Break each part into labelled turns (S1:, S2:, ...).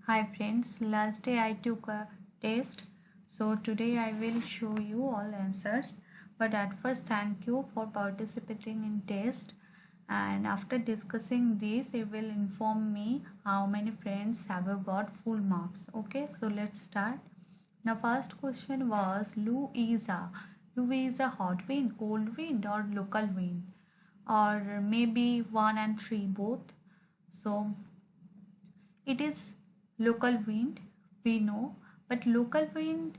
S1: Hi friends, last day I took a test, so today I will show you all answers. But at first, thank you for participating in test. And after discussing this, you will inform me how many friends have got full marks. Okay, so let's start. Now, first question was Louisa. Louisa hot wind, cold wind, or local wind, or maybe one and three both. So it is local wind, we know, but local wind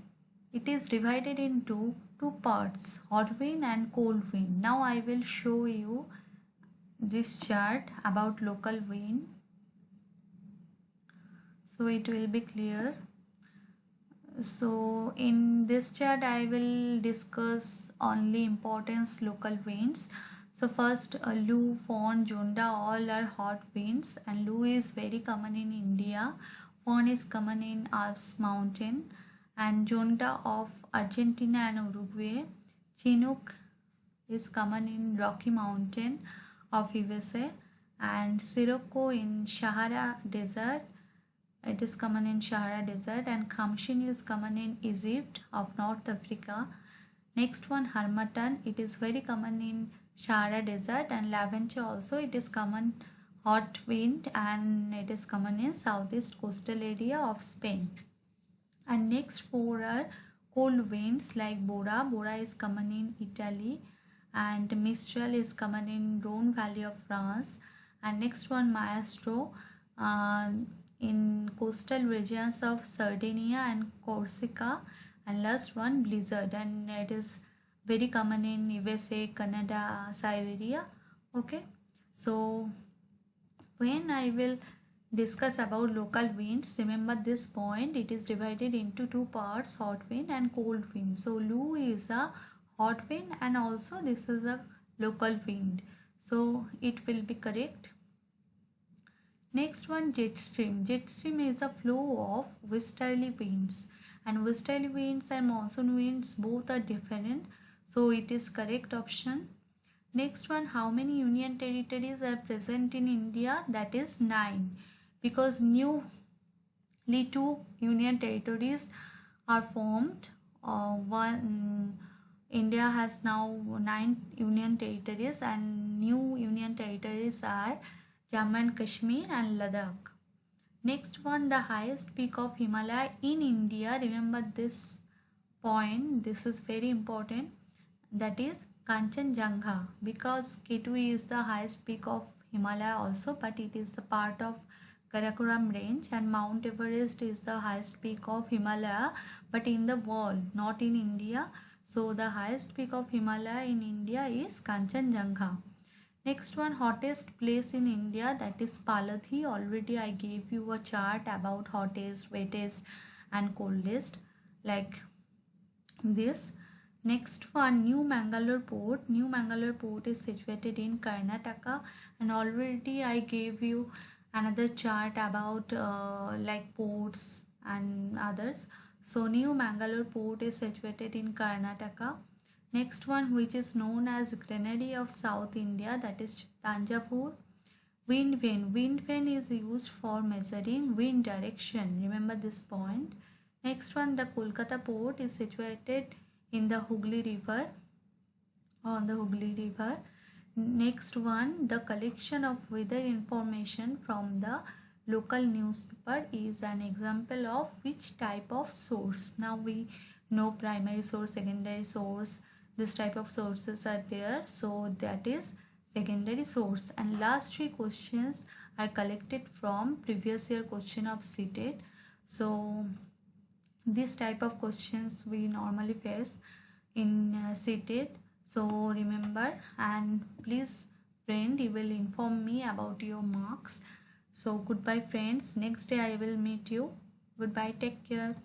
S1: it is divided into two parts, hot wind and cold wind. Now I will show you this chart about local wind so it will be clear. So in this chart I will discuss only importance local winds. So first Lu, Fawn, Junda all are hot winds, and Lu is very common in India. Fawn is common in Alps mountain, and Junda of Argentina and Uruguay. Chinook is common in Rocky Mountain of USA, and Sirocco in Sahara Desert. It is common in Sahara Desert, and Khamsin is common in Egypt of North Africa. Next one, Harmattan. It is very common in Sahara Desert, and Lavente also. It is common hot wind, and it is common in southeast coastal area of Spain. And next four are cold winds like Bora. Bora is common in Italy, and Mistral is common in Rhone Valley of France. And next one, Maestro. In coastal regions of Sardinia and Corsica. And last one, blizzard, and it is very common in USA, Canada, Siberia. Okay, so when I will discuss about local winds, remember this point, it is divided into two parts, hot wind and cold wind. So Lu is a hot wind and also this is a local wind, so it will be correct. Next one, jet stream. Jet stream is a flow of westerly winds, and westerly winds and monsoon winds both are different, so it is correct option. Next one, how many union territories are present in India? That is 9, because newly 2 union territories are formed. India has now 9 union territories, and new union territories are Jammu and Kashmir and Ladakh. Next one, the highest peak of Himalaya in India. Remember this point, this is very important. That is Kanchenjunga, because K2 is the highest peak of Himalaya also, but it is the part of Karakoram range, and Mount Everest is the highest peak of Himalaya, but in the world, not in India. So the highest peak of Himalaya in India is Kanchenjunga. Next one, hottest place in India, that is Paladhi. Already I gave you a chart about hottest, wettest and coldest like this. Next one, New Mangalore Port. New Mangalore Port is situated in Karnataka, and already I gave you another chart about like ports and others. So New Mangalore Port is situated in Karnataka. Next one, which is known as Granary of South India, that is Tanjavur. Wind vane. Wind vane is used for measuring wind direction. Remember this point. Next one, the Kolkata port is situated in the Hooghly River, on the Hooghly River. Next one, the collection of weather information from the local newspaper is an example of which type of source. Now we know primary source, secondary source, this type of sources are there, so that is secondary source. And last 3 questions are collected from previous year question of CTET. So this type of questions we normally face in CTET. So remember, and please friend, you will inform me about your marks. So goodbye friends, next day I will meet you. Goodbye, take care.